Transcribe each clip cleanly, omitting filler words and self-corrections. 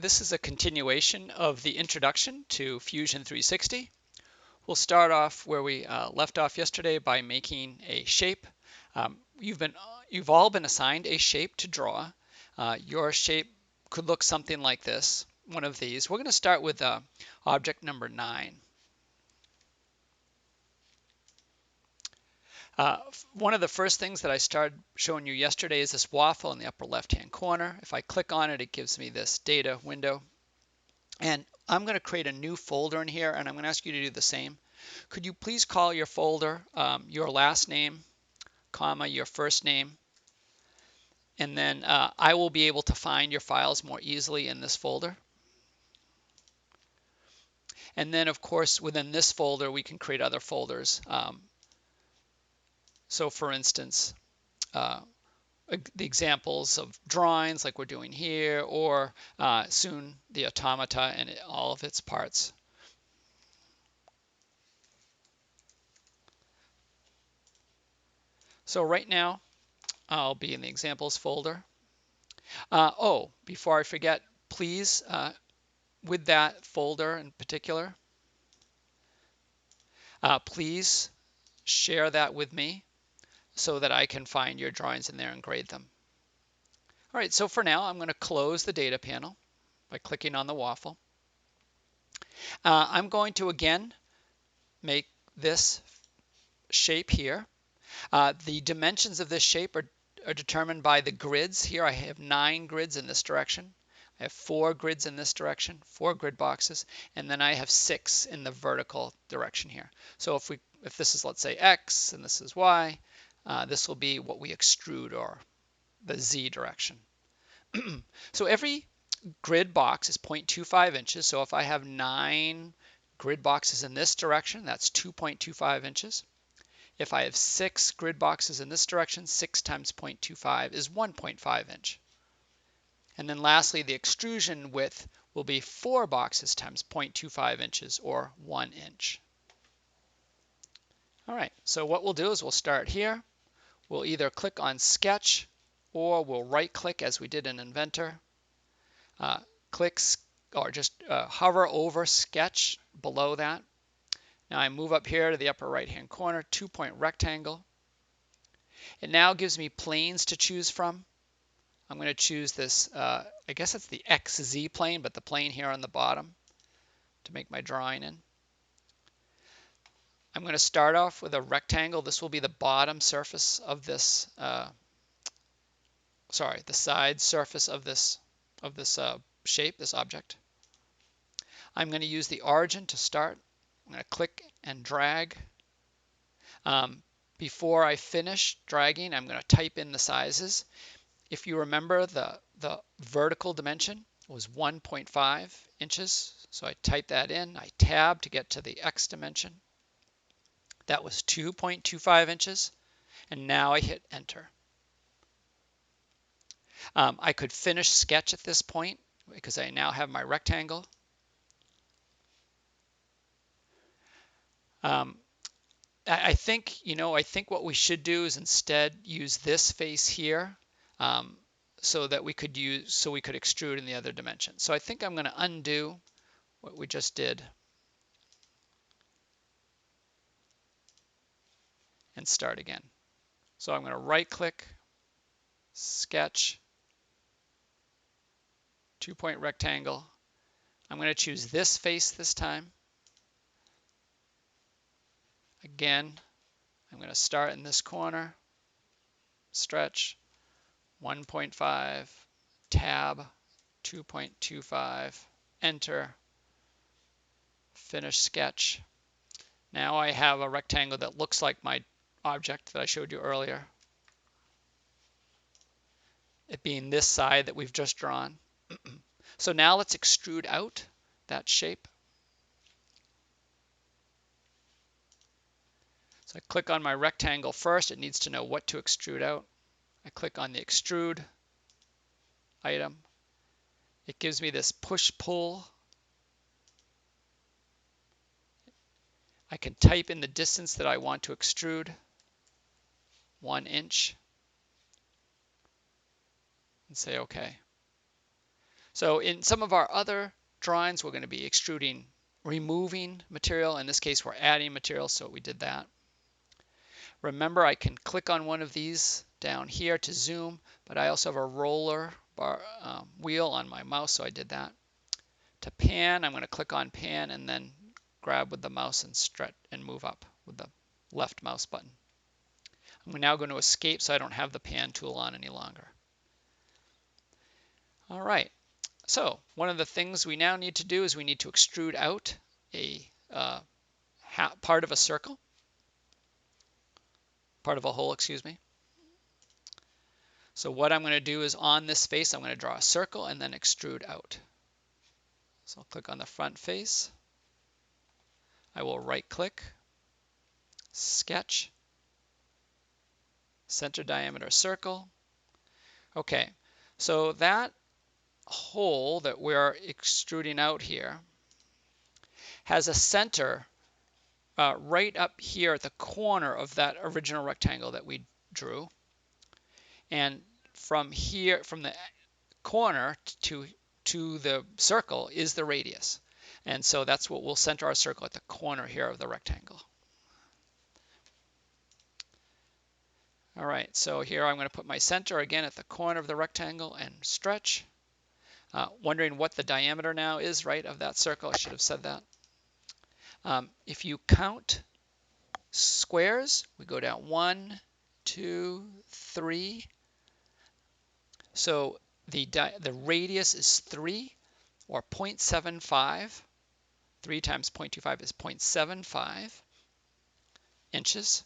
This is a continuation of the introduction to Fusion 360. We'll start off where we left off yesterday by making a shape. You've all been assigned a shape to draw. Your shape could look something like this, one of these. We're going to start with object number 9. One of the first things that I started showing you yesterday is this waffle in the upper left-hand corner. If I click on it, it gives me this data window. And I'm going to create a new folder in here, and I'm going to ask you to do the same. Could you please call your folder your last name, comma, your first name, and then I will be able to find your files more easily in this folder. And then, of course, within this folder, we can create other folders. So, for instance, the examples of drawings like we're doing here, or soon the automata and all of its parts. So right now, I'll be in the examples folder. Before I forget, please, with that folder in particular, please share that with me so that I can find your drawings in there and grade them. All right, so for now, I'm going to close the data panel by clicking on the waffle. I'm going to, again, make this shape here. The dimensions of this shape are determined by the grids. Here I have 9 grids in this direction. I have 4 grids in this direction, 4 grid boxes, and then I have 6 in the vertical direction here. So if this is, let's say, X and this is Y, this will be what we extrude, or the Z direction. So every grid box is 0.25 inches. So if I have 9 grid boxes in this direction, that's 2.25 inches. If I have 6 grid boxes in this direction, 6 times 0.25 is 1.5 inch. And then lastly, the extrusion width will be 4 boxes times 0.25 inches, or 1 inch. All right, so what we'll do is we'll start here. We'll either click on Sketch, or we'll right-click as we did in Inventor. Hover over Sketch below that. Now I move up here to the upper right-hand corner, 2-point rectangle. It now gives me planes to choose from. I'm going to choose this, I guess it's the XZ plane, but the plane here on the bottom to make my drawing in. I'm going to start off with a rectangle. This will be the bottom surface of this, the side surface of this shape, this object. I'm going to use the origin to start. I'm going to click and drag. Before I finish dragging, I'm going to type in the sizes. If you remember, the vertical dimension was 1.5 inches. So I type that in. I tab to get to the X dimension. That was 2.25 inches. And now I hit enter. I could finish sketch at this point because I now have my rectangle. I think what we should do is instead use this face here, so that we could extrude in the other dimension. So I think I'm going to undo what we just did and start again. So I'm going to right-click, Sketch, 2-point rectangle. I'm going to choose this face this time. Again, I'm going to start in this corner, stretch, 1.5, tab, 2.25, enter, finish sketch. Now I have a rectangle that looks like my object that I showed you earlier, it being this side that we've just drawn. So now let's extrude out that shape. So I click on my rectangle first. It needs to know what to extrude out. I click on the extrude item. It gives me this push-pull. I can type in the distance that I want to extrude, 1 inch, and say OK. So in some of our other drawings, we're going to be extruding, removing material. In this case, we're adding material, so we did that. Remember, I can click on one of these down here to zoom, but I also have a roller bar wheel on my mouse, so I did that. To pan, I'm going to click on pan and then grab with the mouse and stretch and move up with the left mouse button. I'm now going to escape so I don't have the pan tool on any longer. All right, so one of the things we now need to do is we need to extrude out a part of a circle, part of a hole, excuse me. So what I'm going to do is on this face, I'm going to draw a circle and then extrude out. So I'll click on the front face. I will right click, sketch, center diameter circle. Okay, so that hole that we're extruding out here has a center right up here at the corner of that original rectangle that we drew. And from here, from the corner to the circle is the radius. And so that's what we'll center our circle at the corner here of the rectangle. All right, so here I'm going to put my center again at the corner of the rectangle and stretch. Wondering what the diameter now is, right, of that circle. I should have said that. If you count squares, we go down 1, 2, 3. So the radius is 3, or 0.75. 3 times 0.25 is 0.75 inches.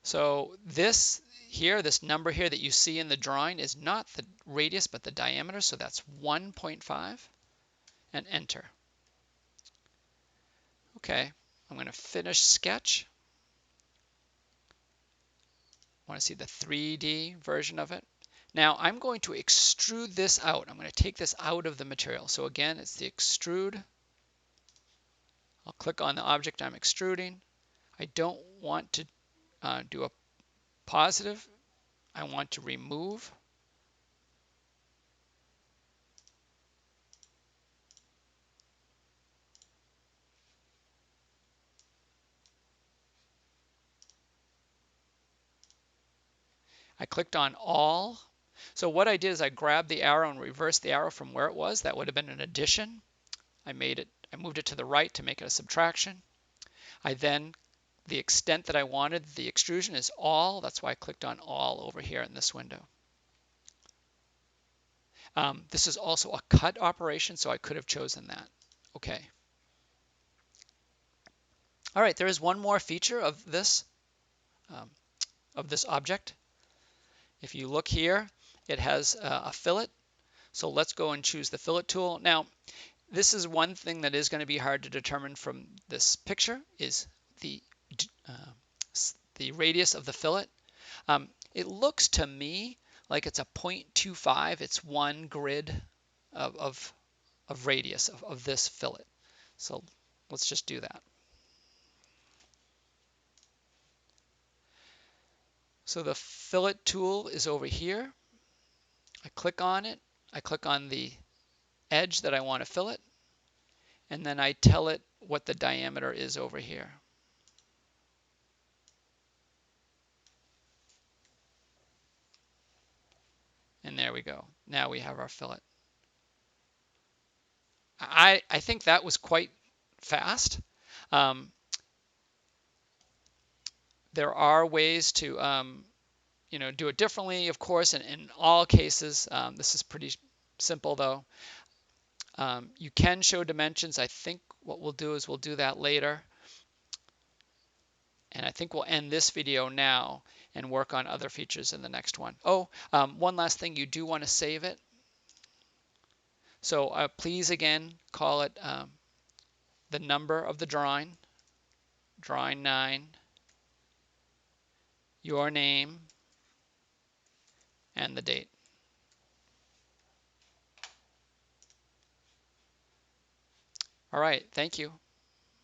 So this here, this number here that you see in the drawing is not the radius, but the diameter. So that's 1.5, and enter. Okay, I'm going to finish sketch. I want to see the 3D version of it. Now I'm going to extrude this out. I'm going to take this out of the material. So again, it's the extrude. I'll click on the object I'm extruding. I don't want to do a positive. I want to remove. I clicked on all. So what I did is I grabbed the arrow and reversed the arrow from where it was. That would have been an addition. I moved it to the right to make it a subtraction. The extent that I wanted, the extrusion is all. That's why I clicked on all over here in this window. This is also a cut operation, so I could have chosen that. Okay. All right, there is one more feature of this object. If you look here, it has a fillet. So let's go and choose the fillet tool. Now, this is one thing that is going to be hard to determine from this picture is the radius of the fillet. It looks to me like it's a 0.25. It's one grid of radius of this fillet. So let's just do that. So the fillet tool is over here. I click on it. I click on the edge that I want to fillet, and then I tell it what the diameter is over here. And there we go. Now we have our fillet. I think that was quite fast. There are ways to do it differently, of course, and in all cases, this is pretty simple though. You can show dimensions. I think what we'll do is we'll do that later. And I think we'll end this video now and work on other features in the next one. Oh, one last thing, you do want to save it. So please, again, call it the number of the drawing, drawing 9, your name, and the date. All right, thank you.